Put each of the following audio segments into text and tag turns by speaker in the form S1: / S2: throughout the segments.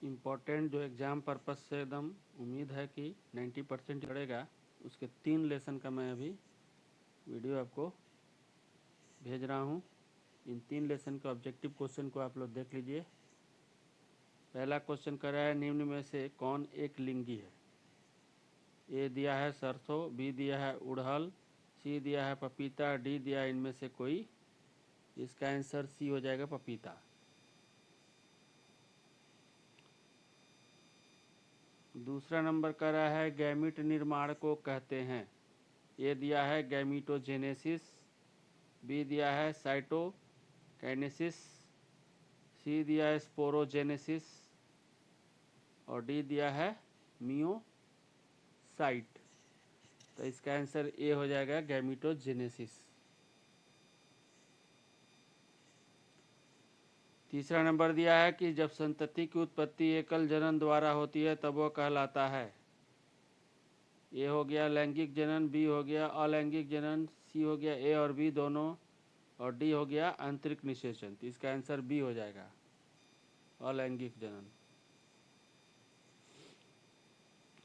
S1: Important जो exam purpose से एकदम उम्मीद है कि 90% पड़ेगा, उसके 3 लेसन का मैं अभी वीडियो आपको भेज रहा हूँ। इन 3 लेसन के ऑब्जेक्टिव क्वेश्चन को आप लोग देख लीजिए। पहला क्वेश्चन कर रहा है, निम्न में से कौन एक लिंगी है? ए दिया है सरसों, बी दिया है उड़हल, सी दिया है पपीता, डी दिया है इनमें से कोई। इसका आंसर सी हो जाएगा, पपीता। दूसरा नंबर कर रहा है, गैमीट निर्माण को कहते हैं। ए दिया है गैमीटोजेनेसिस, बी दिया है साइटोकाइनेसिस, सी दिया है स्पोरोजेनेसिस और डी दिया है मियोसाइट। तो इसका आंसर ए हो जाएगा, गैमीटोजेनेसिस। तीसरा नंबर दिया है कि जब संतति की उत्पत्ति एकल जनन द्वारा होती है तब वह कहलाता है। ए हो गया लैंगिक जनन, बी हो गया अलैंगिक जनन, सी हो गया ए और बी दोनों और डी हो गया आंतरिक निषेचन। तो इसका आंसर बी हो जाएगा, अलैंगिक जनन।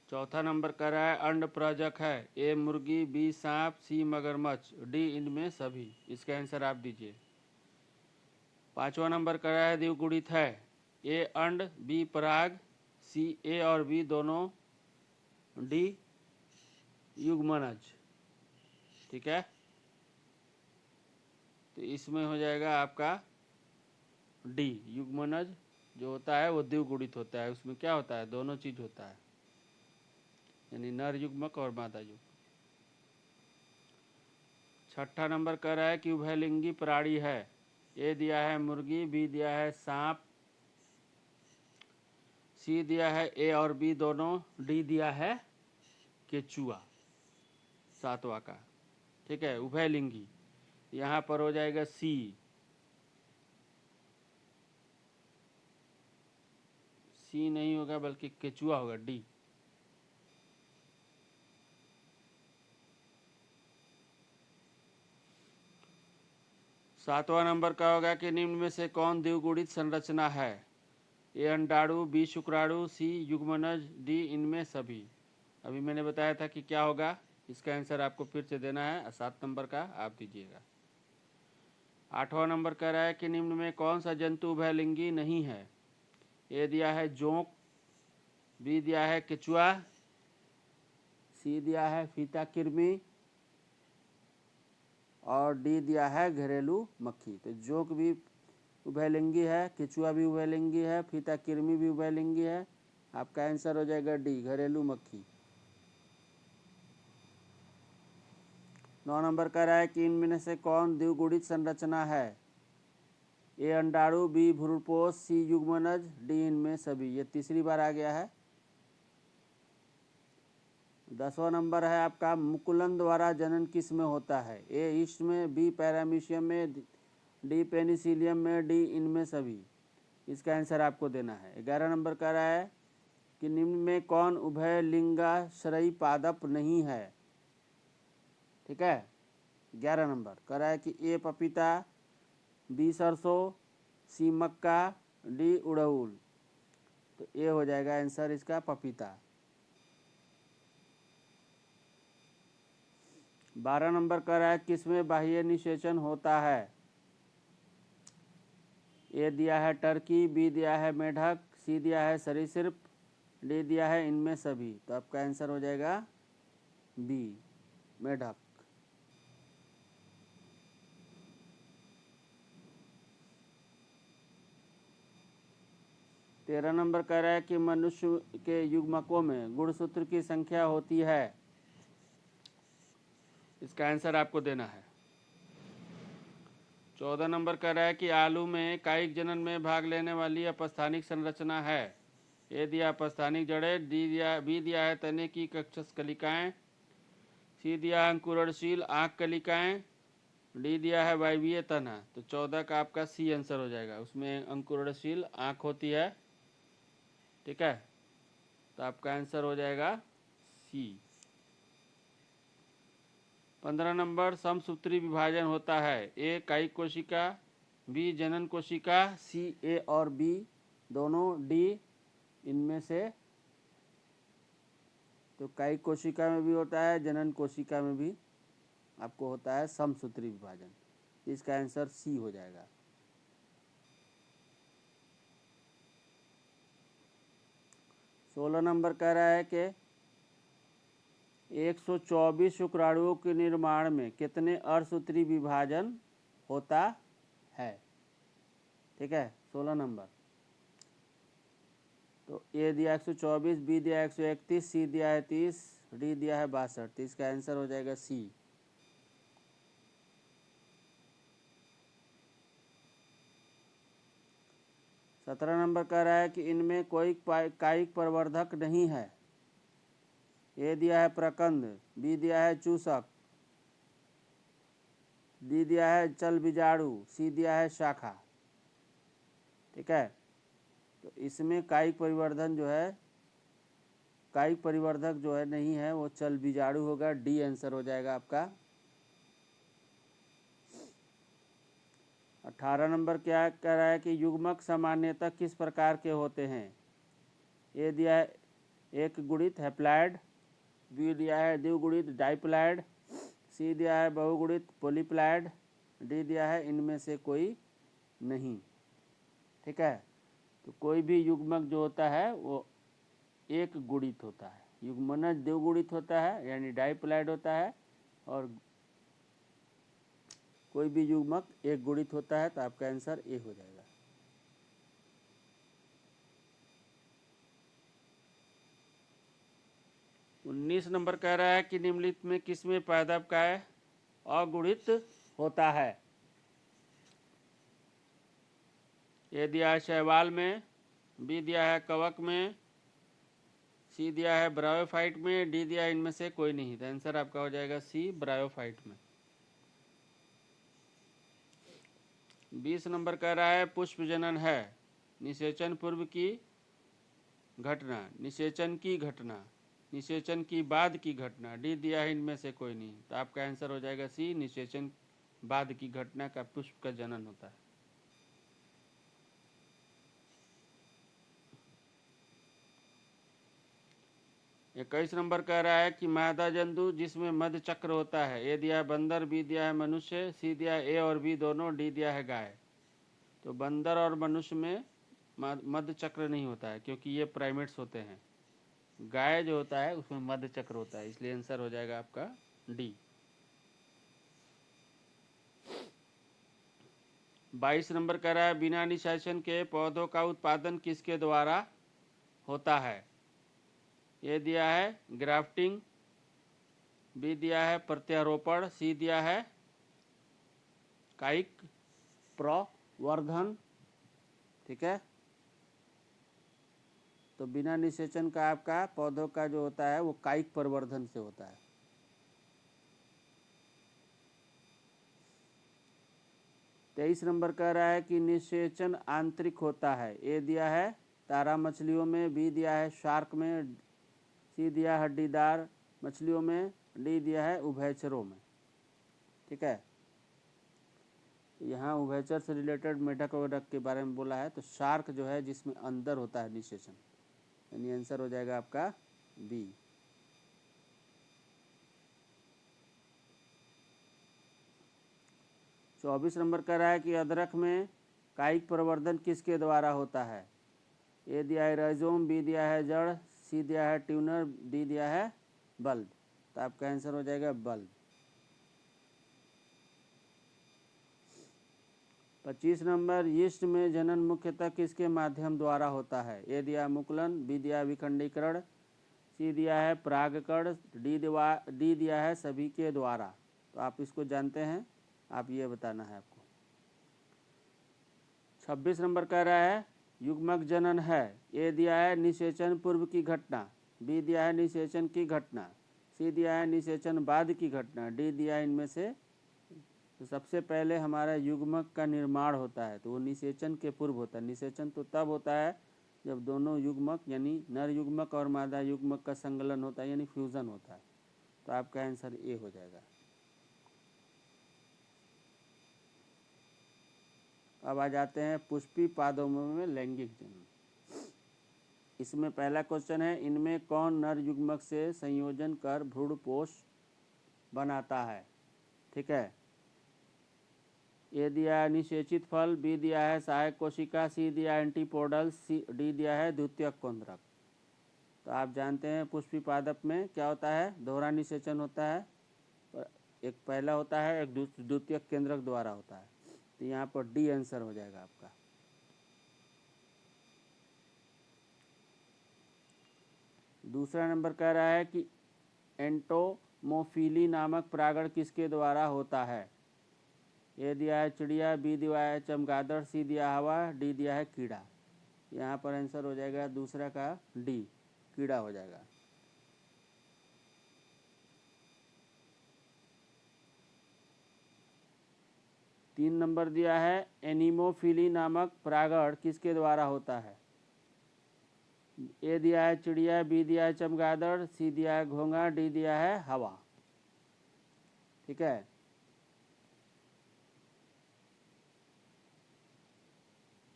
S1: चौथा नंबर कर रहा है, अंड प्रजक है। ए मुर्गी, बी सांप, सी मगरमच्छ, डी इनमें सभी। इसका आंसर आप दीजिए। पांचवा नंबर कर रहा है, द्विगुणित है। ए अंड, बी पराग, सी ए और बी दोनों, डी युग्मनज। ठीक है, तो इसमें हो जाएगा आपका डी युग्मनज। जो होता है वो द्विगुणित होता है, उसमें क्या होता है, दोनों चीज होता है, यानी नर युग्मक और मादा युग्मक। छठा नंबर कह रहा है कि उभयलिंगी प्राणी है। ए दिया है मुर्गी, बी दिया है सांप, सी दिया है ए और बी दोनों, डी दिया है केचुआ, सातवां का। ठीक है, उभयलिंगी यहाँ पर हो जाएगा सी। सी नहीं होगा बल्कि केचुआ होगा, डी। सातवां नंबर का होगा कि निम्न में से कौन द्विगुणित संरचना है? ए अंडाणु, बी शुक्राणु, सी युग्मनज, डी इनमें सभी। अभी मैंने बताया था कि क्या होगा, इसका आंसर आपको फिर से देना है। 7 नंबर का आप दीजिएगा। आठवां नंबर कह रहा है कि निम्न में कौन सा जंतु उभयलिंगी नहीं है? ए दिया है जोंक, बी दिया है केचुआ, सी दिया है फीता किरमी और डी दिया है घरेलू मक्खी। तो जोंक भी उभयलिंगी है, केचुआ भी उभयलिंगी है, फीता किरमी भी उभयलिंगी है। आपका आंसर हो जाएगा डी घरेलू मक्खी। 9 नंबर कह रहा है कि इनमें से कौन द्विगुणित संरचना है? ए अंडाणु, बी भ्रूणपोष, सी युग्मनज, डी इनमें सभी। ये तीसरी बार आ गया है। 10वां नंबर है आपका, मुकुलन द्वारा जनन किस में होता है? ए ईस्ट में, बी पैरामीशियम में, डी पेनिसिलियम में, डी इनमें सभी। इसका आंसर आपको देना है। 11 नंबर कह रहा है कि निम्न में कौन उभयलिंगाश्रयी पादप नहीं है? ठीक है, 11 नंबर कह रहा है कि ए पपीता, बी सरसों, सी मक्का, डी उड़हुल। तो ए हो जाएगा आंसर इसका, पपीता। 12 नंबर कह रहा है किसमें बाह्य निषेचन होता है? ए दिया है टर्की, बी दिया है मेढक, सी दिया है सरीसृप, डी दिया है इनमें सभी। तो आपका आंसर हो जाएगा बी मेढक। 13 नंबर कह रहा है कि मनुष्य के युग्मकों में गुणसूत्र की संख्या होती है। इसका आंसर आपको देना है। 14 नंबर कह रहा है कि आलू में कायिक जनन में भाग लेने वाली अपस्थानिक संरचना है। ए दिया अपस्थानिक जड़ें, बी दिया है तने की कक्षस कलिकाएं, सी दिया है अंकुरणशील आंख कलिकाएं, डी दिया है वायवीय तना। तो 14 का आपका सी आंसर हो जाएगा, उसमें अंकुरणशील आंख होती है। ठीक है, तो आपका आंसर हो जाएगा सी। 15 नंबर, समसूत्री विभाजन होता है। ए कायिक कोशिका, बी जनन कोशिका, सी ए और बी दोनों, डी इनमें से, तो कायिक कोशिका में भी होता है, जनन कोशिका में भी आपको होता है समसूत्री विभाजन। इसका आंसर सी हो जाएगा। सोलह नंबर कह रहा है कि 124 शुक्राणुओं के निर्माण में कितने अर्धसूत्री विभाजन होता है। ठीक है, 16 नंबर। तो ए दिया 124, बी दिया 131, सी दिया है 30, डी दिया है 62। तो इसका आंसर हो जाएगा सी। सत्रह नंबर कह रहा है कि इनमें कोई कायिक प्रवर्धक नहीं है। ए दिया है प्रकंद, बी दिया है चूसक, डी दिया है चल बीजाणु, सी दिया है शाखा। ठीक है, तो इसमें कायिक परिवर्धन जो है, कायिक परिवर्धक जो है नहीं है, वो चल बीजाणु होगा। डी आंसर हो जाएगा आपका। 18 नंबर क्या कह रहा है कि युग्मक सामान्यतः किस प्रकार के होते हैं। ए दिया है एक गुणित हैप्लॉइड, बी दिया है द्विगुणित डाइप्लॉइड, सी दिया है बहुगुणित पॉलीप्लॉइड, डी दिया है इनमें से कोई नहीं। ठीक है, तो कोई भी युग्मक जो होता है वो एक गुणित होता है, युग्मनज द्विगुणित होता है यानी डाइप्लॉइड होता है, और कोई भी युग्मक एक गुणित होता है। तो आपका आंसर ए हो जाएगा। उन्नीस नंबर कह रहा है कि निम्नलिखित में किसमें पादप का अगुणित होता है। ए दिया है शैवाल में, बी दिया है कवक में, सी दिया है ब्रायोफाइट में, डी दिया है इनमें से कोई नहीं। तो आंसर आपका हो जाएगा सी, ब्रायोफाइट में। 20 नंबर कह रहा है पुष्प जनन है निषेचन पूर्व की घटना, निषेचन की घटना, निषेचन की बाद की घटना, डी दिया है इनमें से कोई नहीं। तो आपका आंसर हो जाएगा सी, निषेचन बाद की घटना का पुष्प का जनन होता है। 21 नंबर कह रहा है कि मादा जंतु जिसमें मध्य चक्र होता है। ए दिया है बंदर, बी दिया है मनुष्य, सी दिया है ए और बी दोनों, डी दिया है गाय। तो बंदर और मनुष्य में मध्य चक्र नहीं होता है क्योंकि ये प्राइमेट्स होते हैं। गाय जो होता है उसमें मध्य चक्र होता है, इसलिए आंसर हो जाएगा आपका डी। 22 नंबर कह रहा है बिना निषेचन के पौधों का उत्पादन किसके द्वारा होता है। ये दिया है ग्राफ्टिंग, बी दिया है प्रत्यारोपण, सी दिया है कायिक प्रवर्धन। ठीक है, तो बिना निषेचन का आपका पौधों का जो होता है वो कायिक प्रवर्धन से होता है। 23 नंबर कह रहा है कि निषेचन आंतरिक होता है। ए दिया है तारा मछलियों में, बी दिया है शार्क में, सी दिया है हड्डीदार मछलियों में, डी दिया है उभयचरों में। ठीक है, यहाँ उभयचर से रिलेटेड मेढक वेढक के बारे में बोला है, तो शार्क जो है जिसमें अंदर होता है निषेचन, यानी आंसर हो जाएगा आपका बी। 24 नंबर कह रहा है कि अदरक में कायिक प्रवर्धन किसके द्वारा होता है। ए दिया है राइजोम, बी दिया है जड़, सी दिया है ट्यूनर, डी दिया है बल्ब। तो आपका आंसर हो जाएगा बल्ब। 25 नंबर यीस्ट में जनन मुख्यतः किसके माध्यम द्वारा होता है। ए दिया मुकुलन, बी दिया विखंडीकरण, सी दिया है परागकण, डी दिया है सभी के द्वारा। तो आप इसको जानते हैं, आप ये बताना है आपको। 26 नंबर कह रहा है युग्मक जनन है। ए दिया है निषेचन पूर्व की घटना, बी दिया है निषेचन की घटना, सी दिया है निषेचन बाद की घटना, डी दिया है इनमें से। तो सबसे पहले हमारा युग्मक का निर्माण होता है तो वो निषेचन के पूर्व होता है। निषेचन तो तब होता है जब दोनों युग्मक यानी नर युग्मक और मादा युग्मक का संकलन होता है यानी फ्यूज़न होता है। तो आपका आंसर ए हो जाएगा। अब आ जाते हैं पुष्पी पादपों में लैंगिक जनन। इसमें पहला क्वेश्चन है, इनमें कौन नर युग्मक से संयोजन कर भ्रूणपोष बनाता है। ठीक है, ए दिया है निषेचित फल, बी दिया है सहायक कोशिका, सी दिया है एंटीपोडल, डी दिया है द्वितीयक केंद्रक। तो आप जानते हैं पुष्पी पादप में क्या होता है, दोहरा निषेचन होता है, एक पहला होता है, एक द्वितीयक केंद्रक द्वारा होता है। तो यहाँ पर डी आंसर हो जाएगा आपका। दूसरा नंबर कह रहा है कि एंटोमोफिली नामक परागण किसके द्वारा होता है। ए दिया है चिड़िया, बी दिया है चमगादड़, सी दिया हवा, डी दिया है कीड़ा। यहाँ पर आंसर हो जाएगा दूसरा का डी, कीड़ा हो जाएगा। तीन नंबर दिया है, एनीमोफिली नामक परागण किसके द्वारा होता है। ए दिया है चिड़िया, बी दिया है चमगादड़, सी दिया है घोंघा, डी दिया है हवा। ठीक है,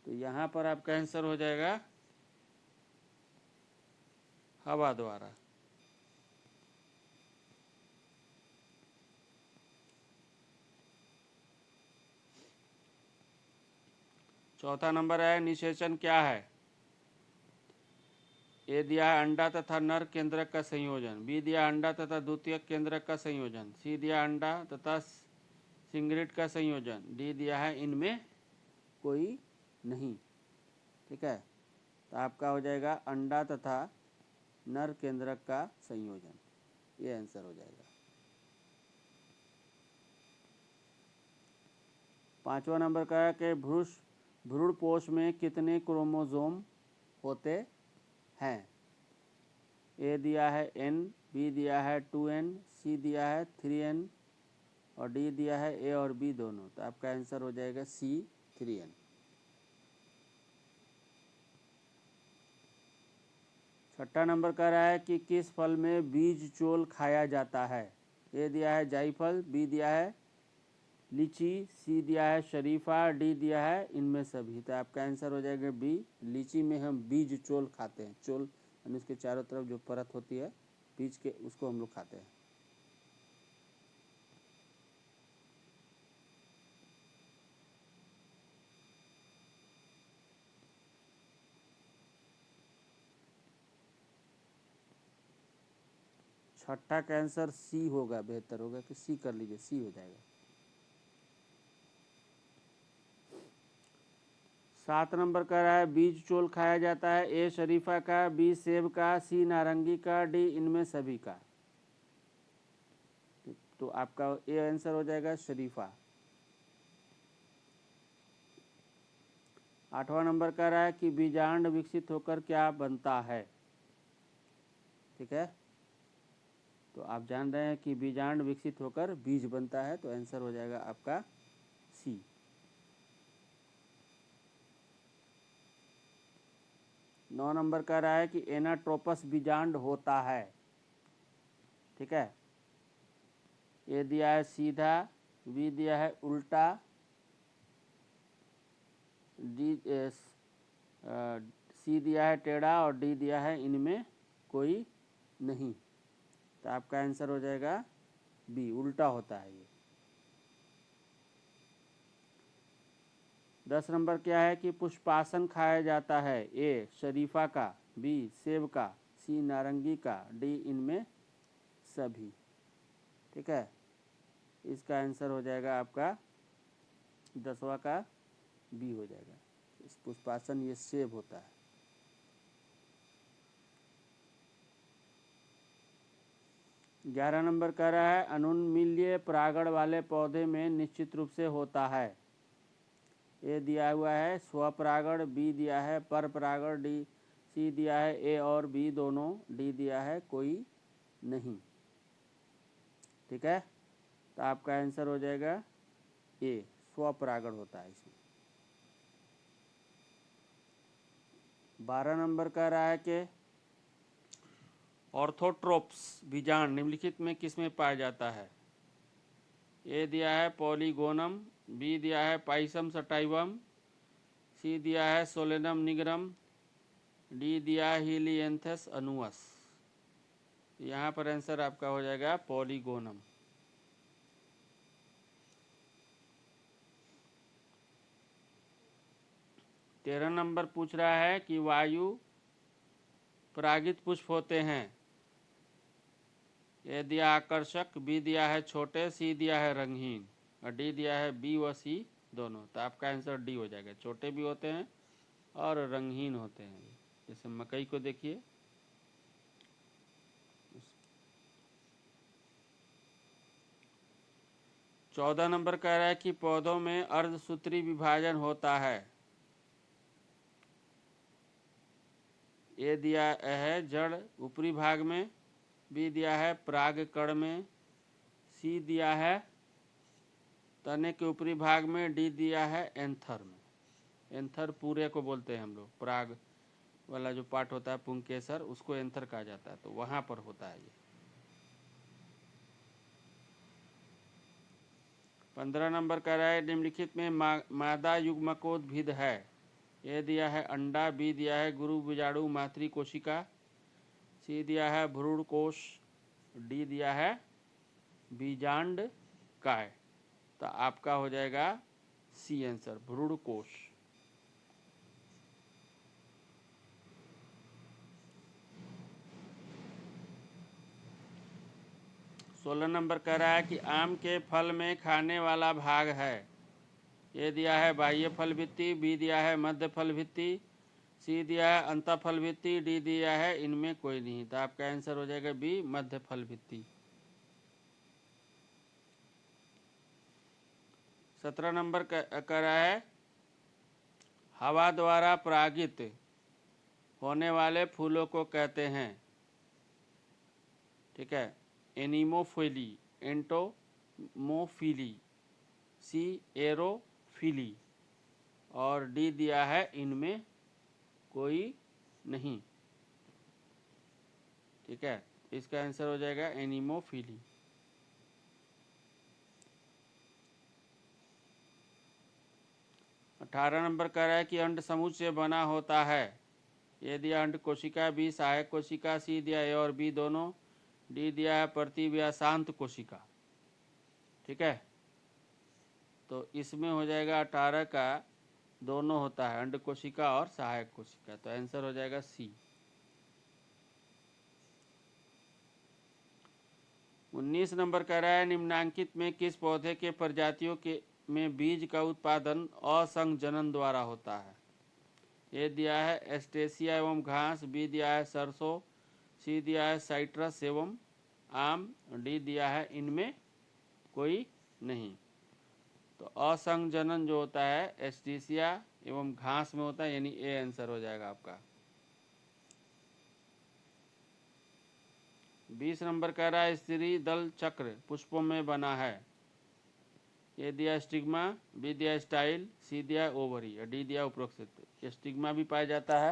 S1: तो यहाँ पर आपका आंसर हो जाएगा हवा द्वारा। चौथा नंबर है, निषेचन क्या है। ए दिया है अंडा तथा नर केंद्रक का संयोजन, बी दिया अंडा तथा द्वितीयक केंद्रक का संयोजन, सी दिया अंडा तथा सिंग्रिड का संयोजन, डी दिया है इनमें कोई नहीं। ठीक है, तो आपका हो जाएगा अंडा तथा नर केंद्रक का संयोजन, ये आंसर हो जाएगा। पांचवा नंबर का है कि भ्रूणपोष में कितने क्रोमोसोम होते हैं। ए दिया है n, बी दिया है 2n, सी दिया है 3n और डी दिया है ए और बी दोनों। तो आपका आंसर हो जाएगा सी 3n। छठा नंबर कह रहा है कि किस फल में बीज चोल खाया जाता है। ए दिया है जायफल, बी दिया है लीची, सी दिया है शरीफा, डी दिया है इनमें सभी। तो आपका आंसर हो जाएगा बी, लीची में हम बीज चोल खाते हैं। चोल यानी उसके चारों तरफ जो परत होती है बीज के, उसको हम लोग खाते हैं। छठा का आंसर सी होगा, बेहतर होगा कि सी कर लीजिए, सी हो जाएगा। 7 नंबर का रहा है, बीज चोल खाया जाता है। ए शरीफा का, बी सेब का, सी नारंगी का, डी इनमें सभी का। तो आपका ए आंसर हो जाएगा शरीफा। 8वां नंबर का रहा है कि बीजांड विकसित होकर क्या बनता है। ठीक है, तो आप जान रहे हैं कि बीजांड विकसित होकर बीज बनता है, तो आंसर हो जाएगा आपका सी। नौ नंबर का रहा है कि एनाट्रोपस बीजांड होता है। ठीक है, ए दिया है सीधा, बी दिया है उल्टा, डी सी दिया है टेढ़ा और डी दिया है इनमें कोई नहीं। तो आपका आंसर हो जाएगा बी, उल्टा होता है ये। 10 नंबर क्या है कि पुष्पासन खाया जाता है। ए शरीफा का, बी सेब का, सी नारंगी का, डी इनमें सभी। ठीक है, इसका आंसर हो जाएगा आपका 10वां का बी हो जाएगा। इस पुष्पासन ये सेब होता है। 11 नंबर कह रहा है, अनुन्मील्य परागण वाले पौधे में निश्चित रूप से होता है। ए दिया हुआ है स्वपरागण, बी दिया है पर परागण, डी सी दिया है ए और बी दोनों, डी दिया है कोई नहीं। ठीक है, तो आपका आंसर हो जाएगा ए, स्वपरागण होता है इसमें। 12 नंबर कह रहा है कि ऑर्थोट्रोप्स बीजांड निम्नलिखित में किसमें पाया जाता है। ए दिया है पॉलीगोनम, बी दिया है पाइसम सटाइवम, सी दिया है सोलेनम निगरम, डी दिया हीलिएंथस अनुअस। यहाँ पर आंसर आपका हो जाएगा पॉलीगोनम। तेरह नंबर पूछ रहा है कि वायु परागित पुष्प होते हैं। ए दिया आकर्षक, बी दिया है छोटे, सी दिया है रंगीन और डी दिया है बी व सी दोनों। तो आपका आंसर डी हो जाएगा, छोटे भी होते हैं और रंगीन होते हैं। जैसे मकई को देखिए, 14 नंबर कह रहा है कि पौधों में अर्धसूत्री विभाजन होता है। ए दिया है जड़ ऊपरी भाग में, बी दिया है परागकण में, सी दिया है तने के ऊपरी भाग में, डी दिया है एंथर में। एंथर पूरे को बोलते हैं हम लोग, पराग वाला जो पार्ट होता है पुंकेसर, उसको एंथर कहा जाता है। तो वहाँ पर होता है ये। 15 नंबर कह रहा है निम्नलिखित में मादा युग्मकोद्भिद है। ए दिया है अंडा, बी दिया है गुरु बीजाणु मातृ कोशिका, सी दिया है भ्रूण कोश, डी दिया है बीजांड काय। तो आपका हो जाएगा सी आंसर, भ्रूण कोश। 16 नंबर कह रहा है कि आम के फल में खाने वाला भाग है। ए दिया है बाह्य फल भित्ति, बी दिया है मध्य फल भित्ति, सी दिया है अंतःफल भित्ति, डी दिया है इनमें कोई नहीं। तो आपका आंसर हो जाएगा बी मध्य फल भित्ति। 17 नंबर कह रहा है हवा द्वारा परागित होने वाले फूलों को कहते हैं, ठीक है, एनीमोफिली, एंटोमोफिली, सी एरोफिली और डी दिया है इनमें कोई नहीं। ठीक है, इसका आंसर हो जाएगा एनीमोफिली। 18 नंबर कह रहा है कि अंड समूह से बना होता है। ए दिया अंड कोशिका, बी सहायक कोशिका, सी दिया ए और बी दोनों, डी दिया है प्रतिब या शांत कोशिका। ठीक है, तो इसमें हो जाएगा 18 का दोनों होता है, अंड कोशिका और सहायक कोशिका। तो आंसर हो जाएगा सी। 19 नंबर कह रहा है निम्नांकित में किस पौधे के प्रजातियों के में बीज का उत्पादन असंग जनन द्वारा होता है। ए दिया है एस्टेसिया एवं घास, बी दिया है सरसों, सी दिया है साइट्रस एवं आम, डी दिया है इनमें कोई नहीं। तो असंग जनन जो होता है एस्टेसिया एवं घास में होता है, यानी ए आंसर हो जाएगा आपका। 20 नंबर कह रहा है स्त्री दल चक्र पुष्पों में बना है। ए दिया स्टिग्मा, बी दिया स्टाइल, सी दिया ओवरी और डी दिया उपरोक्त। स्टिग्मा भी पाया जाता है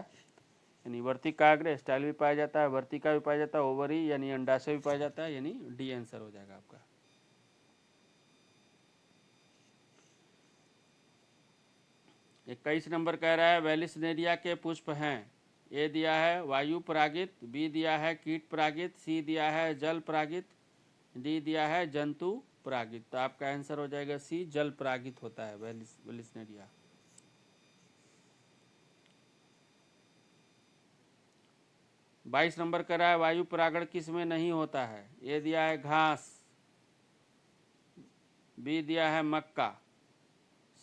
S1: यानी वर्तिकाग्र, स्टाइल भी पाया जाता है, वर्तिका भी पाया जाता है, ओवरी यानी अंडाशय भी पाया जाता है, यानी डी आंसर हो जाएगा आपका। 21 नंबर कह रहा है वेलिसनेरिया के पुष्प हैं। ए दिया है वायु परागित, बी दिया है कीट परागित, सी दिया है जल परागित, डी दिया है जंतु परागित। तो आपका आंसर हो जाएगा सी जल परागित होता है वेलिसनेरिया। 22 नंबर कह रहा है वायु परागण किस में नहीं होता है। ए दिया है घास, बी दिया है मक्का,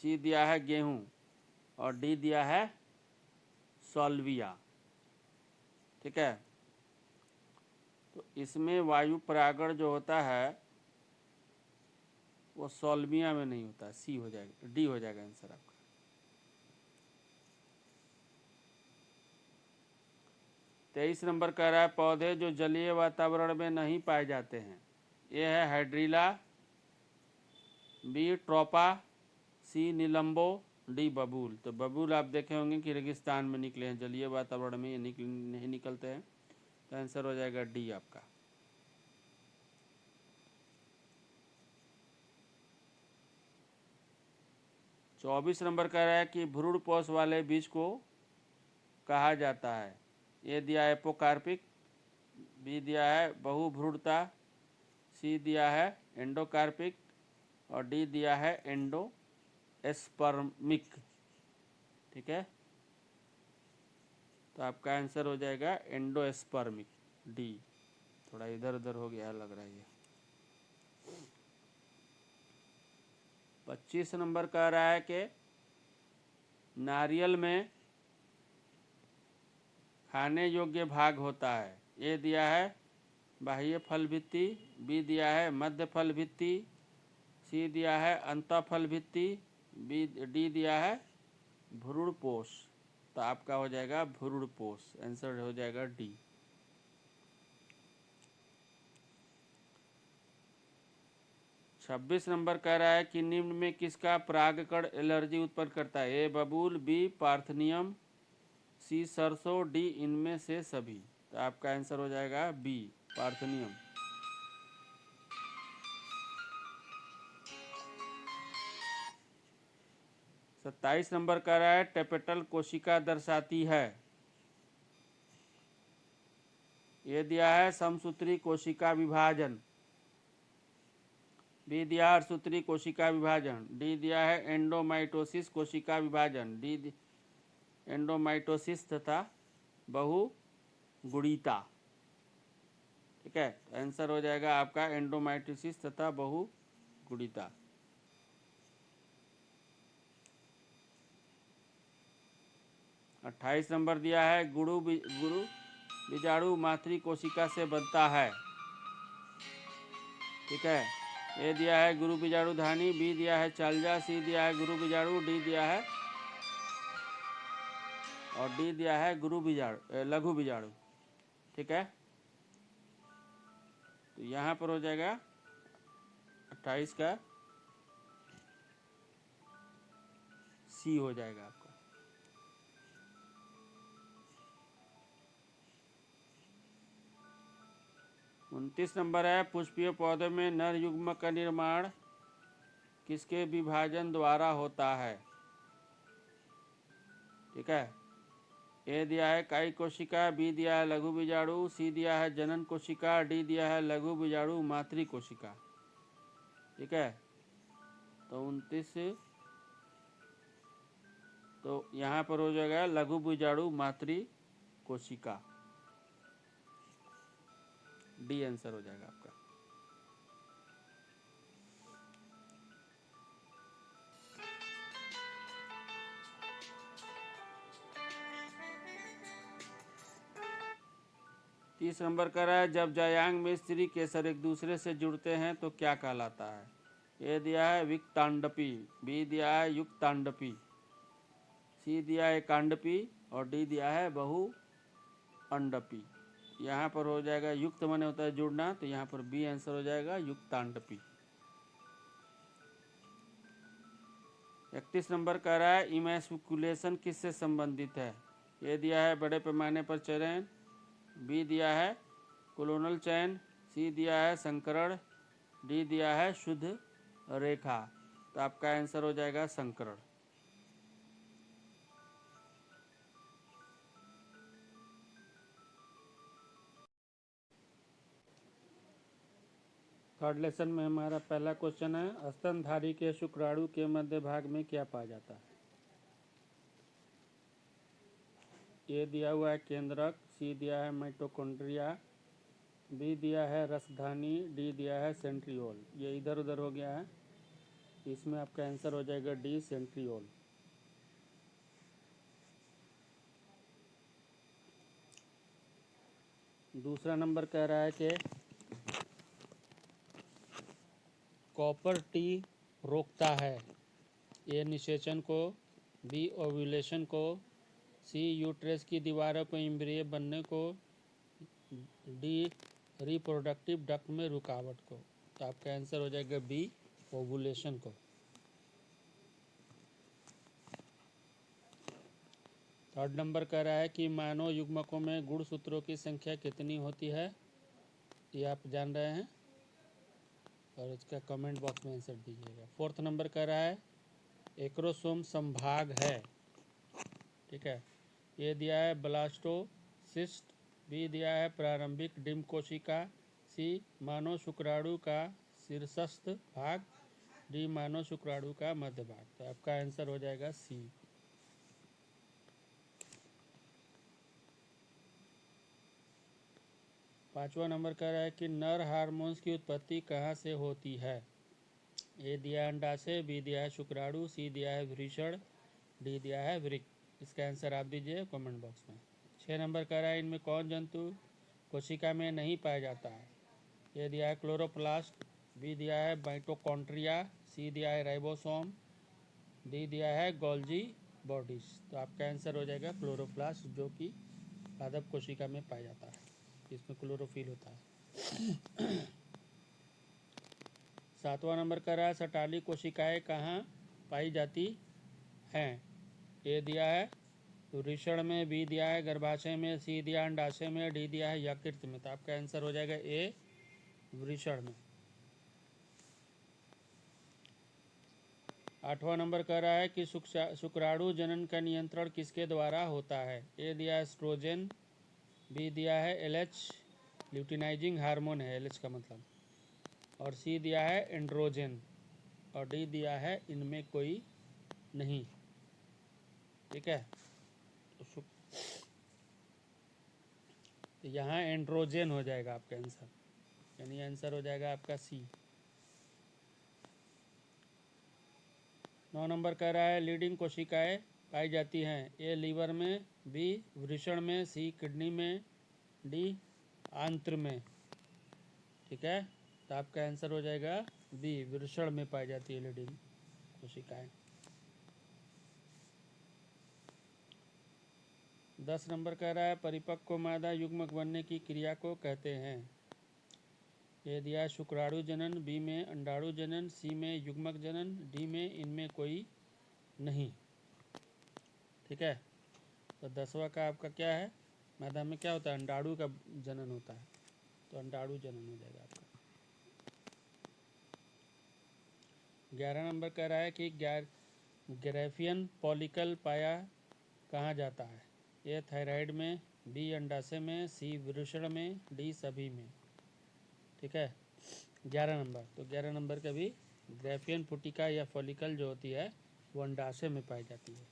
S1: सी दिया है गेहूं और डी दिया है सॉल्विया। ठीक है, तो इसमें वायु परागण जो होता है वो सॉल्विया में नहीं होता, सी हो जाएगा, डी हो जाएगा आंसर आपका। 23 नंबर कह रहा है पौधे जो जलीय वातावरण में नहीं पाए जाते हैं। ए है हाइड्रीला, बी ट्रोपा, सी निलंबो, डी बबूल। तो बबूल आप देखे होंगे कि रेगिस्तान में निकले हैं, जलीय वातावरण में ये नहीं निकलते हैं। तो आंसर हो जाएगा डी आपका। 24 नंबर कह रहा है कि भ्रूणपोष वाले बीज को कहा जाता है। ए दिया है एपोकार्पिक, बी दिया है बहुभ्रूणता, सी दिया है एंडोकार्पिक और डी दिया है एंडोएस्पर्मिक। ठीक है, तो आपका आंसर हो जाएगा एंडोएस्पर्मिक, डी। थोड़ा इधर उधर हो गया लग रहा है ये। 25 नंबर कह रहा है कि नारियल में खाने योग्य भाग होता है। ए दिया है बाह्य फल भित्ति, बी दिया है मध्य फल भित्ति, सी दिया है अंतःफल भित्ति, डी दिया है भ्रूणपोष। तो आपका हो जाएगा भ्रूणपोष, आंसर हो जाएगा डी। छब्बीस नंबर कह रहा है कि निम्न में किसका परागकण एलर्जी उत्पन्न करता है। ए बबूल, बी पार्थनियम, सी सरसों, डी इनमें से सभी। तो आपका आंसर हो जाएगा बी पार्थनियम। 27 नंबर कह रहा है टेपेटल कोशिका दर्शाती है। ये दिया है समसूत्री कोशिका विभाजन, बी दिया है अर्धसूत्री कोशिका विभाजन, डी दिया है एंडोमाइटोसिस कोशिका विभाजन, डी एंडोमाइटोसिस तथा बहुगुणिता। ठीक है, आंसर हो जाएगा आपका एंडोमाइटोसिस तथा बहुगुणिता। 28 नंबर दिया है गुरु बीजाणु मातृ कोशिका से बनता है। ठीक है, ए दिया है गुरु बीजाणु धानी, बी दिया है चालजा, सी दिया है गुरु बीजाणु, डी दिया है और डी दिया है गुरु बीजाणु लघु बीजाणु। ठीक है, तो यहाँ पर हो जाएगा 28 का सी हो जाएगा आपका। 29 नंबर है पुष्पीय पौधे में नर युग्म का निर्माण किसके विभाजन द्वारा होता है। ठीक है, ए दिया है काई कोशिका, बी दिया है लघु बीजाणु, सी दिया है जनन कोशिका, डी दिया है लघु बीजाणु मातृ कोशिका। ठीक है, तो 29 तो यहाँ पर हो जाएगा लघु बीजाणु मातृ कोशिका, डी आंसर हो जाएगा आपका। तीस नंबर का रहा है जब जायांग में स्त्री केसर एक दूसरे से जुड़ते हैं तो क्या कहलाता है। ए दिया है विक्तांडपी, बी दिया है युक्तांडपी, सी दिया है कांडपी और डी दिया है बहु अंडपी। यहाँ पर हो जाएगा युक्त माने होता है जुड़ना, तो यहाँ पर बी आंसर हो जाएगा युक्तांडपी। 31 नंबर कह रहा है इमैस्कुलेशन किससे संबंधित है। ए दिया है बड़े पैमाने पर चयन, बी दिया है कोलोनल चयन, सी दिया है संकरण, डी दिया है शुद्ध रेखा। तो आपका आंसर हो जाएगा संकरण। थर्ड लेसन में हमारा पहला क्वेश्चन है स्तनधारी के शुक्राणु के मध्य भाग में क्या पाया जाता है। ए दिया हुआ है केंद्रक, सी दिया है माइटोकॉन्ड्रिया, बी दिया है रसधानी, डी दिया है सेंट्रियोल। ये इधर उधर हो गया है, इसमें आपका आंसर हो जाएगा डी सेंट्रियोल। दूसरा नंबर कह रहा है कि कॉपर टी रोकता है। ए निषेचन को, बी ओव्यूलेशन को, सी यूट्रस की दीवारों पर इंद्रिय बनने को, डी रिप्रोडक्टिव डक्ट में रुकावट को। तो आपका आंसर हो जाएगा बी ओव्यूलेशन को। थर्ड नंबर कह रहा है कि मानव युग्मकों में गुणसूत्रों की संख्या कितनी होती है। ये आप जान रहे हैं और इसका कमेंट बॉक्स में आंसर दीजिएगा। फोर्थ नंबर कह रहा है एक्रोसोम संभाग है। ठीक है, ये दिया है ब्लास्टो सिस्ट, बी दिया है प्रारंभिक डिम्ब कोशिका, सी मानव शुक्राणु का शीर्षस्थ भाग, डी मानव शुक्राणु का मध्य भाग। तो आपका आंसर हो जाएगा सी। पांचवा नंबर कह रहा है कि नर हार्मोन्स की उत्पत्ति कहाँ से होती है। ए दिया है अंडाशय, बी दिया है शुक्राणु, सी दिया है वृषण, डी दिया है वृक्क। इसका आंसर आप दीजिए कमेंट बॉक्स में। 6 नंबर कह रहा है इनमें कौन जंतु कोशिका में नहीं पाया जाता है। ए दिया है क्लोरोप्लास्ट, बी दिया है माइटोकॉन्ड्रिया, सी दिया है राइबोसोम, डी दिया है गोल्जी बॉडीज। तो आपका आंसर हो जाएगा क्लोरोप्लास्ट, जो कि पादप कोशिका में पाया जाता है, इसमें क्लोरोफिल होता है। 7वां नंबर कर रहा है सटाली कोशिकाएं कहाँ पाई जाती हैं। ए दिया है वृषण में, बी दिया है गर्भाशय में, सी दिया अंडाशय में, डी दिया है यकृत में। तो आपका आंसर हो जाएगा ए वृषण में। 8वां नंबर कह रहा है कि शुक्राणु जनन का नियंत्रण किसके द्वारा होता है। ए दिया है एस्ट्रोजन, बी दिया है एलएच, ल्यूटिनाइजिंग हार्मोन है एलएच का मतलब, और सी दिया है एंड्रोजन, और डी दिया है इनमें कोई नहीं। ठीक है, तो यहाँ एंड्रोजन हो जाएगा आपका आंसर, यानी आंसर हो जाएगा आपका सी। 9 नंबर कह रहा है लीडिंग कोशिकाएं पाई जाती हैं। ए लीवर में, बी वृषण में, सी किडनी में, डी आंत्र में। ठीक है, तो आपका आंसर हो जाएगा बी वृषण में पाई जाती है लीडिंग कोशिकाएं। 10 नंबर कह रहा है परिपक्व मादा युग्मक बनने की क्रिया को कहते हैं। ए दिया शुक्राणु जनन, बी में अंडाणु जनन, सी में युग्मक जनन, डी में इनमें कोई नहीं। ठीक है, तो 10वां का आपका क्या है, मादा में क्या होता है, अंडाणु का जनन होता है, तो अंडाणु जनन हो जाएगा आपका। 11 नंबर कह रहा है कि ग्रैफियन पॉलिकल पाया कहाँ जाता है। ए थायराइड में, बी अंडाशय में, सी वृषण में, डी सभी में। ठीक है, 11 नंबर, तो 11 नंबर का भी ग्रैफियन पुटिका या फॉलिकल जो होती है वो अंडाशय में पाई जाती है,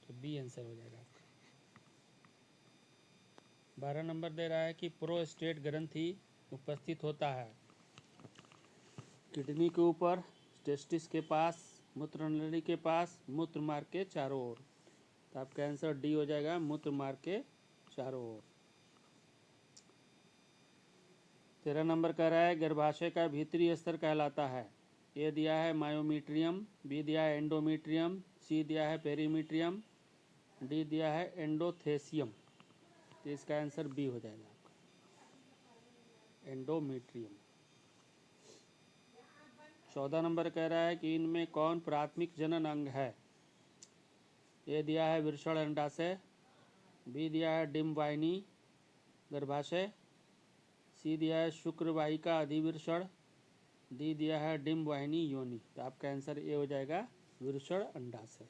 S1: तो बी आंसर हो जाएगा आपका। 12 नंबर दे रहा है कि प्रोस्टेट ग्रंथि उपस्थित होता है किडनी के ऊपर, टेस्टिस के पास, मूत्रनली के पास, मूत्र मार्ग के चारों ओर। तो आपका आंसर डी हो जाएगा, मूत्र मार्ग के चारों ओर। 13 नंबर कह रहा है गर्भाशय का भीतरी स्तर कहलाता है। ए दिया है मायोमीट्रियम, बी दिया है एंडोमीट्रियम, सी दिया है पेरीमीट्रियम, डी दिया है एंडोथेसियम। तो इसका आंसर बी हो जाएगा आपका, एंडोमीट्रियम। 14 नंबर कह रहा है कि इनमें कौन प्राथमिक जनन अंग है। ए दिया है वृषण अंडाशय, बी दिया है डिम्बवाहिनी गर्भाशय, सी दिया है शुक्रवाहिका अधिवृषण, डी दिया है डिम्बवाहिनी योनि। तो आपका आंसर ए हो जाएगा वृषण अंडाशय।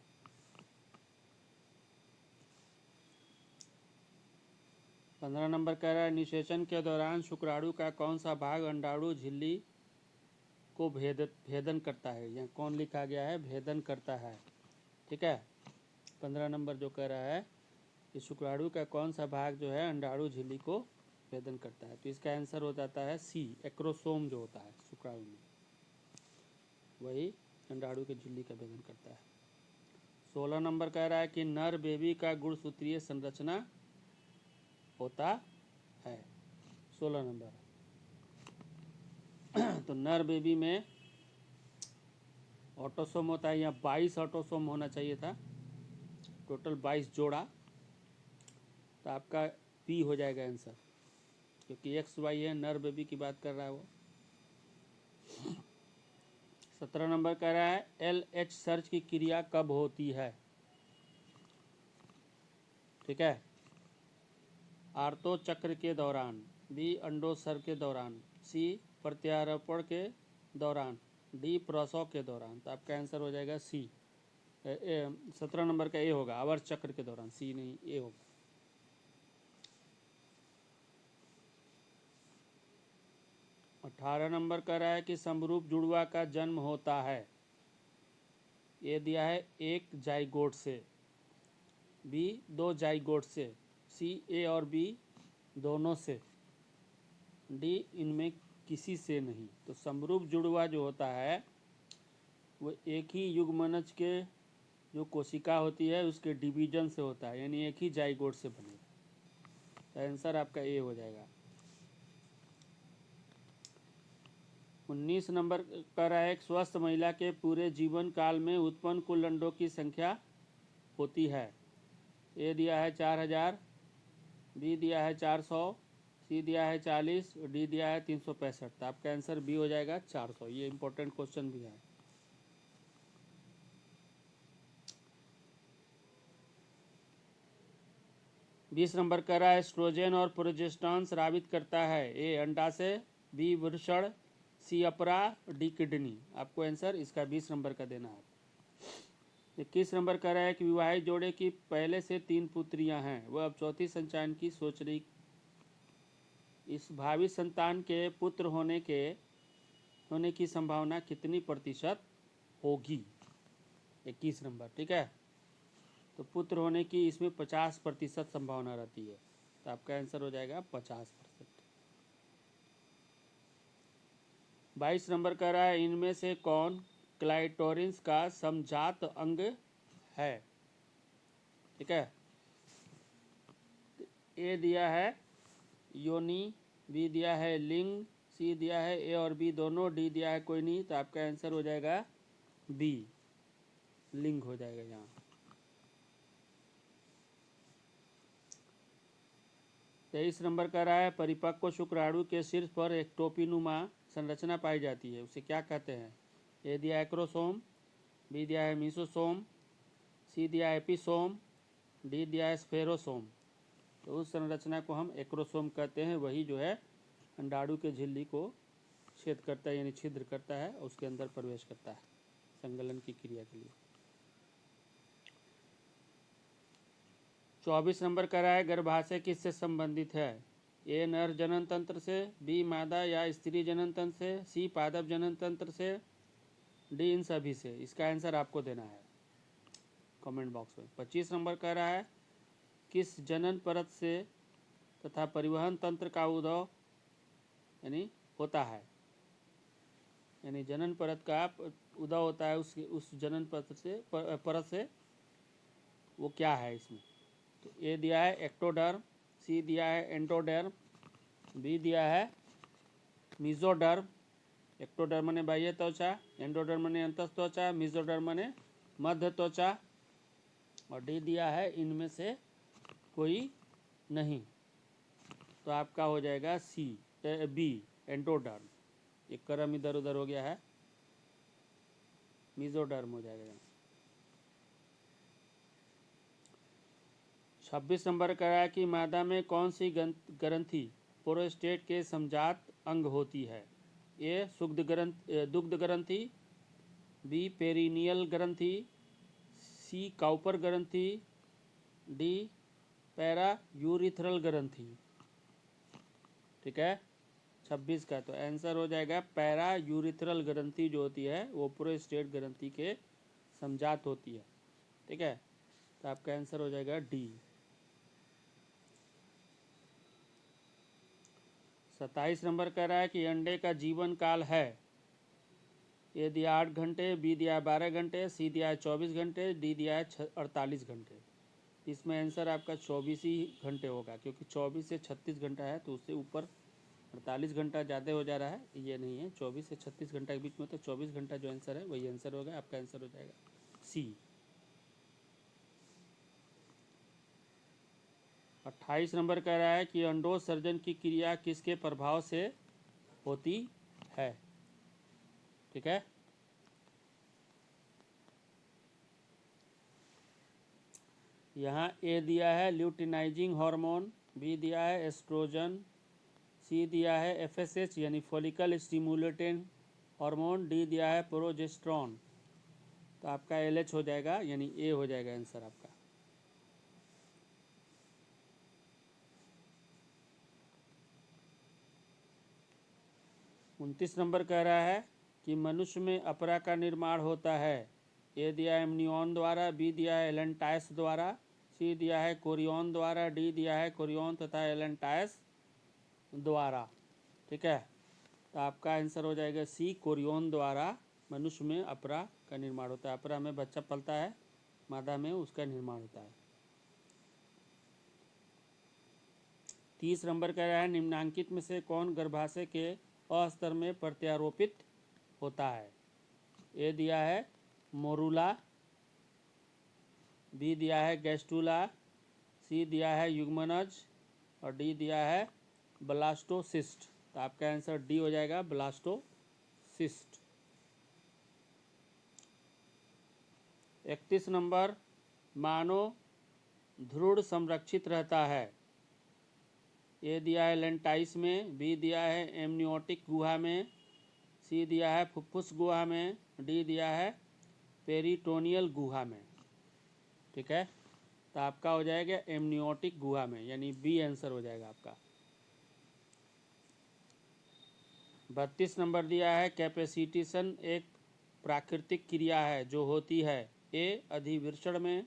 S1: 15 नंबर कह रहा है निषेचन के दौरान शुक्राणु का कौन सा भाग अंडाणु झिल्ली को भेदन करता है। यहाँ कौन लिखा गया है, भेदन करता है। ठीक है, 15 नंबर जो कह रहा है कि शुक्राणु का कौन सा भाग जो है अंडाणु झिल्ली को भेदन करता है, तो इसका आंसर हो जाता है सी, एक्रोसोम जो होता है शुक्राणु में, वही अंडाणु की झिल्ली का भेदन करता है। 16 नंबर कह रहा है कि नर बेबी का गुणसूत्रीय संरचना होता है। 16 नंबर तो नर बेबी में ऑटोसोम होता है, यहाँ 22 ऑटोसोम होना चाहिए था, टोटल 22 जोड़ा, तो आपका पी हो जाएगा आंसर, क्योंकि एक्स वाई है, नर बेबी की बात कर रहा है वो। 17 नंबर कह रहा है LH सर्च की क्रिया कब होती है। ठीक है, आर्तो चक्र के दौरान, बी अंडोत्सर्ग के दौरान, सी प्रत्यारोपण के दौरान, डी प्रसव के दौरान। तो आपका आंसर हो जाएगा सी, 17 नंबर का ए होगा, आवर्त चक्र के दौरान, सी नहीं ए होगा। 18 नंबर कह रहा है कि समरूप जुड़वा का जन्म होता है। ए दिया है एक जाइगोट से, बी दो जाइगोट से, सी ए और बी दोनों से, डी इनमें किसी से नहीं। तो समरूप जुड़वा जो होता है वो एक ही युग्मनज के जो कोशिका होती है उसके डिवीजन से होता है, यानी एक ही जाइगोट से बनेगा। तो आंसर आपका ए हो जाएगा। 19 नंबर पर एक स्वस्थ महिला के पूरे जीवन काल में उत्पन्न कुल अंडों की संख्या होती है। ए दिया है 4000, बी दिया है 400, सी दिया है 40 और डी दिया है 365। तो आपका आंसर बी हो जाएगा 400। ये इंपॉर्टेंट क्वेश्चन भी है। बीस नंबर कह रहा है एस्ट्रोजन और प्रोजेस्टेरॉन स्रावित करता है। ए अंडाशय, बी वृषण, सी अपरा, डी किडनी। आपको आंसर इसका 20 नंबर का देना है। 21 नंबर कह रहा है कि विवाहित जोड़े की पहले से 3 पुत्रियां हैं, वह अब चौथी संतान की सोच रही। इस भावी संतान के पुत्र होने की संभावना कितनी प्रतिशत होगी? 21 नंबर, ठीक है। तो पुत्र होने की इसमें 50% संभावना रहती है। तो आपका आंसर हो जाएगा 50%। 22 नंबर कह रहा है इनमें से कौन क्लाइटोरिस का समजात अंग है? ठीक है। ए दिया है योनि, बी दिया है लिंग, सी दिया है ए और बी दोनों, डी दिया है कोई नहीं। तो आपका आंसर हो जाएगा बी, लिंग हो जाएगा यहाँ। 23 नंबर का रहा है परिपक्व शुक्राणु के शीर्ष पर एक टोपीनुमा संरचना पाई जाती है, उसे क्या कहते हैं? ए दिया है एक्रोसोम, बी दिया है मीसोसोम, सी दिया है एपिसोम, डी दिया है स्फेरोसोम। तो उस संरचना को हम एक्रोसोम कहते हैं। वही जो है अंडाणु के झिल्ली को छेद करता है, यानी छिद्र करता है, उसके अंदर प्रवेश करता है संगलन की क्रिया के लिए। 24 नंबर का रहा है गर्भाशय किससे संबंधित है? ए नर जनन तंत्र से, बी मादा या स्त्री जनन तंत्र से, सी पादप जनन तंत्र से, डी इन सभी से। इसका आंसर आपको देना है कमेंट बॉक्स में। 25 नंबर कह रहा है किस जनन परत से तथा परिवहन तंत्र का उद्भव यानी होता है, यानी जनन परत का उद्भव होता है उस जनन परत से वो क्या है इसमें? तो ए दिया है एक्टोडर्म, सी दिया है एंडोडर्म, बी दिया है मीजोडर्म। एक्टोडर्म माने बाह्य त्वचा, एंडोडर्म माने अंतस्थ त्वचा, मीजोडर्म माने मध्य त्वचा, और डी दिया है इनमें से कोई नहीं। तो आपका हो जाएगा सी बी एंडोडर्म। एक क्रम इधर उधर हो गया है, मीजोडर्म हो जाएगा। 26 नंबर कह रहा है कि मादा में कौन सी ग्रंथि प्रोस्टेट के समजात अंग होती है? ए दुग्ध ग्रंथि, बी पेरिनियल ग्रंथि, सी काउपर ग्रंथि, डी पैरा यूरिथ्रल ग्रंथि। ठीक है 26 का। तो आंसर हो जाएगा पैरा यूरिथ्रल ग्रंथि जो होती है वो प्रोस्टेट ग्रंथि के समजात होती है। ठीक है, तो आपका आंसर हो जाएगा डी। 27 नंबर कह रहा है कि अंडे का जीवन काल है। ए दिया 8 घंटे, बी दिया 12 घंटे, सी दिया 24 घंटे, डी दिया 48 घंटे। इसमें आंसर आपका 24 ही घंटे होगा, क्योंकि 24 से 36 घंटा है तो उससे ऊपर 48 घंटा ज़्यादा हो जा रहा है, ये नहीं है। 24 से 36 घंटा के बीच में, तो 24 घंटा जो आंसर है वही आंसर होगा। आपका आंसर हो जाएगा सी। 28 नंबर कह रहा है कि अंडोत्सर्जन की क्रिया किसके प्रभाव से होती है? ठीक है, यहाँ ए दिया है ल्यूटिनाइजिंग हार्मोन, बी दिया है एस्ट्रोजन, सी दिया है एफएसएच यानी फॉलिकल स्टिमुलेटिंग हार्मोन, डी दिया है प्रोजेस्टेरॉन। तो आपका एलएच हो जाएगा, यानी ए हो जाएगा आंसर आपका। 29 नंबर कह रहा है कि मनुष्य में अपरा का निर्माण होता है। ए दिया है एमनियॉन द्वारा, बी दिया है एलेंटाइस द्वारा, सी दिया है कोरियन द्वारा, डी दिया है कोरियन तथा एलेंटाइस द्वारा। ठीक है, तो आपका आंसर हो जाएगा सी, कोरियन द्वारा मनुष्य में अपरा का निर्माण होता है। अपरा में बच्चा पलता है, मादा में उसका निर्माण होता है। 30 नंबर कह रहा है निम्नांकित में से कौन गर्भाशय के अस्तर में प्रत्यारोपित होता है। ए दिया है मोरूला, बी दिया है गैस्टूला, सी दिया है युग्मनज और डी दिया है ब्लास्टोसिस्ट। तो आपका आंसर डी हो जाएगा, ब्लास्टोसिस्ट। 31 नंबर, मानव ध्रुव संरक्षित रहता है। ए दिया है लेंटाइस में, बी दिया है एमनियोटिक गुहा में, सी दिया है फुफ्फुस गुहा में, डी दिया है पेरिटोनियल गुहा में। ठीक है, तो आपका हो जाएगा एमनियोटिक गुहा में, यानी बी आंसर हो जाएगा आपका। 32 नंबर दिया है कैपेसिटेशन एक प्राकृतिक क्रिया है जो होती है। ए अधिवृषण में,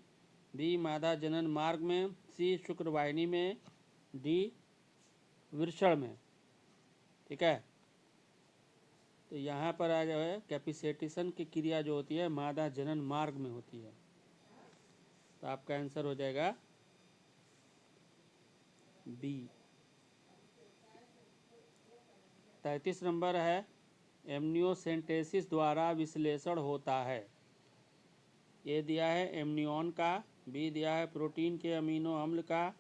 S1: बी मादा जनन मार्ग में, सी शुक्रवाहिनी में, डी वृषण में। ठीक है, तो यहाँ पर आ जाए कैपेसिटेशन की क्रिया जो होती है मादा जनन मार्ग में होती है। तो आपका आंसर हो जाएगा बी। 33 नंबर है एमनियोसेंटेसिस द्वारा विश्लेषण होता है। ए दिया है एमनियॉन का, बी दिया है प्रोटीन के अमीनो अम्ल का,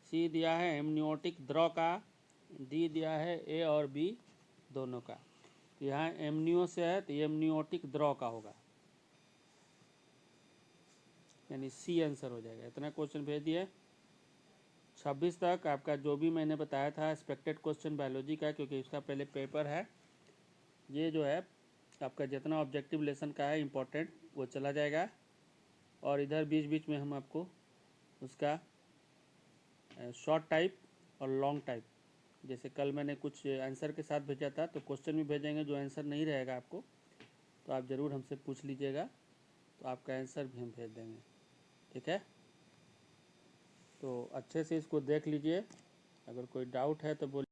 S1: सी दिया है एमनियोटिक द्रव का, डी दिया है ए और बी दोनों का। तो यहाँ एमनियो से है तो एमनियोटिक द्रव का होगा, यानी सी आंसर हो जाएगा। इतना क्वेश्चन भेज दिए। 26 तक आपका जो भी मैंने बताया था एक्सपेक्टेड क्वेश्चन बायोलॉजी का, क्योंकि इसका पहले पेपर है, ये जो है आपका जितना ऑब्जेक्टिव लेसन का है इम्पोर्टेंट वो चला जाएगा, और इधर बीच बीच में हम आपको उसका शॉर्ट टाइप और लॉन्ग टाइप, जैसे कल मैंने कुछ आंसर के साथ भेजा था तो क्वेश्चन भी भेजेंगे। जो आंसर नहीं रहेगा आपको तो आप ज़रूर हमसे पूछ लीजिएगा, तो आपका आंसर भी हम भेज देंगे। ठीक है, तो अच्छे से इसको देख लीजिए, अगर कोई डाउट है तो बोलिए।